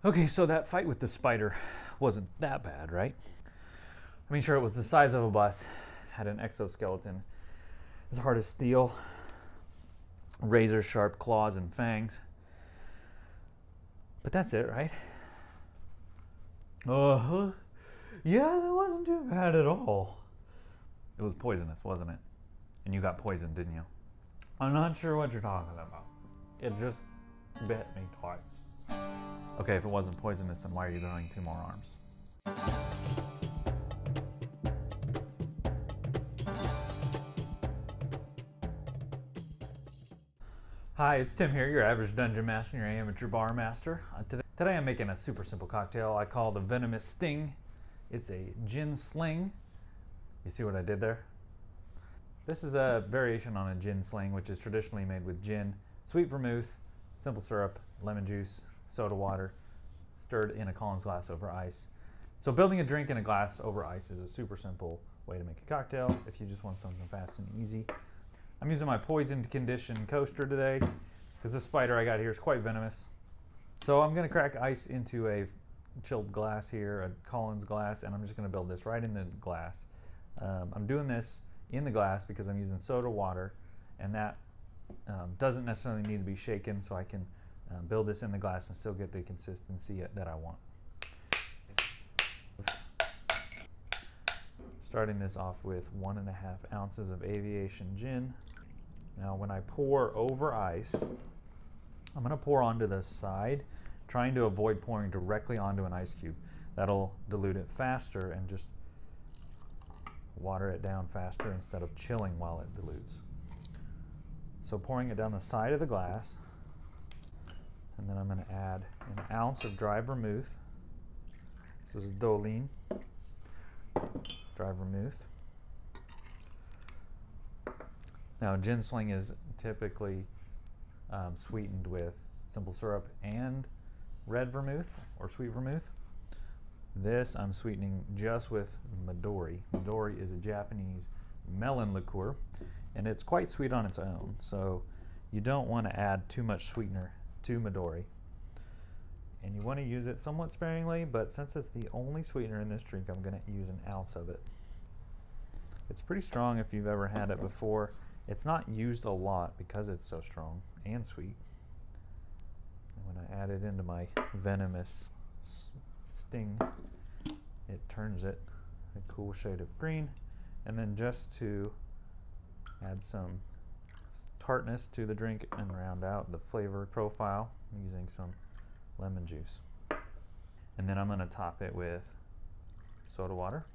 Okay, so that fight with the spider wasn't that bad, right? I mean, sure, it was the size of a bus, had an exoskeleton as hard as steel, razor sharp claws and fangs. But that's it, right? Uh-huh. Yeah, that wasn't too bad at all. It was poisonous, wasn't it? And you got poisoned, didn't you? I'm not sure what you're talking about. It just bit me twice. Okay, if it wasn't poisonous, then why are you growing 2 more arms? Hi, it's Tim here, your average dungeon master and your amateur bar master. Today I'm making a super simple cocktail I call the Venomous Sting. It's a Gin Sling. You see what I did there? This is a variation on a Gin Sling, which is traditionally made with gin, sweet vermouth, simple syrup, lemon juice, soda water, stirred in a Collins glass over ice. So building a drink in a glass over ice is a super simple way to make a cocktail if you just want something fast and easy. I'm using my poisoned condition coaster today because this spider I got here is quite venomous. So I'm going to crack ice into a chilled glass here, a Collins glass, and I'm just going to build this right in the glass. I'm doing this in the glass because I'm using soda water, and that doesn't necessarily need to be shaken, so I can build this in the glass and still get the consistency that I want. Starting this off with 1.5 ounces of aviation gin. Now when I pour over ice, I'm going to pour onto the side, trying to avoid pouring directly onto an ice cube. That'll dilute it faster and just water it down faster instead of chilling while it dilutes. So pouring it down the side of the glass, and then I'm going to add 1 ounce of dry vermouth. This is Dolin dry vermouth. Now Gin Sling is typically sweetened with simple syrup and red vermouth or sweet vermouth. This I'm sweetening just with Midori. Midori is a Japanese melon liqueur, and it's quite sweet on its own, so you don't want to add too much sweetener to Midori. And you want to use it somewhat sparingly, but since it's the only sweetener in this drink, I'm going to use 1 ounce of it. It's pretty strong if you've ever had it before. It's not used a lot because it's so strong and sweet. And when I add it into my Venomous Sting, it turns it a cool shade of green. And then just to add some tartness to the drink and round out the flavor profile, I'm using some lemon juice. And then I'm going to top it with soda water.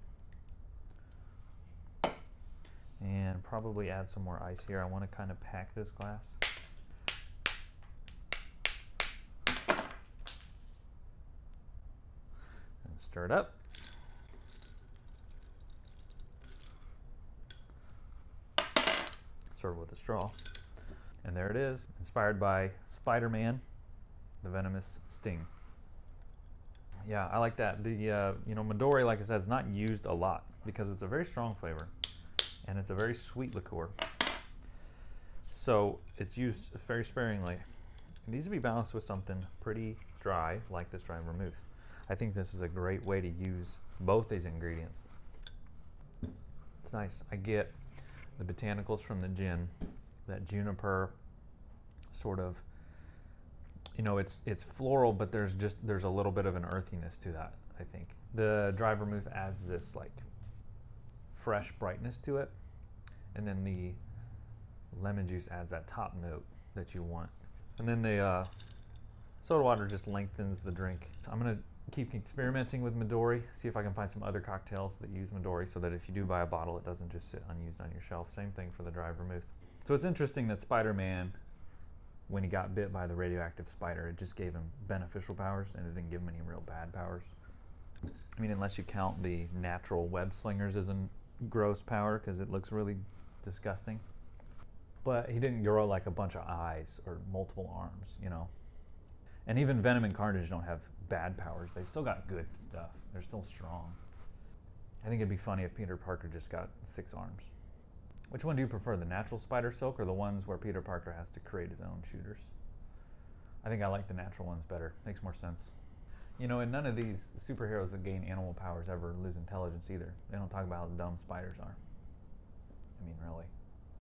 And probably add some more ice here. I want to kind of pack this glass. And stir it up. Serve with a straw. And there it is, inspired by Spider-Man, the Venomous Sting. Yeah, I like that. The Midori, like I said, is not used a lot because it's a very strong flavor and it's a very sweet liqueur. So it's used very sparingly. It needs to be balanced with something pretty dry, like this dry vermouth. I think this is a great way to use both these ingredients. It's nice. I get the botanicals from the gin, that juniper sort of, it's floral, but there's a little bit of an earthiness to that, I think. The dry vermouth adds this like fresh brightness to it, and then the lemon juice adds that top note that you want. And then the soda water just lengthens the drink. I'm gonna keep experimenting with Midori, see if I can find some other cocktails that use Midori so that if you do buy a bottle, it doesn't just sit unused on your shelf. Same thing for the dry vermouth. So it's interesting that Spider-Man, when he got bit by the radioactive spider, it just gave him beneficial powers and it didn't give him any real bad powers. I mean, unless you count the natural web slingers as a gross power because it looks really disgusting. But he didn't grow like a bunch of eyes or multiple arms, And even Venom and Carnage don't have bad powers. They've still got good stuff. They're still strong. I think it'd be funny if Peter Parker just got 6 arms. Which one do you prefer, the natural spider silk or the ones where Peter Parker has to create his own shooters? I think I like the natural ones better. Makes more sense. You know, and none of these superheroes that gain animal powers ever lose intelligence either. They don't talk about how dumb spiders are. I mean, really.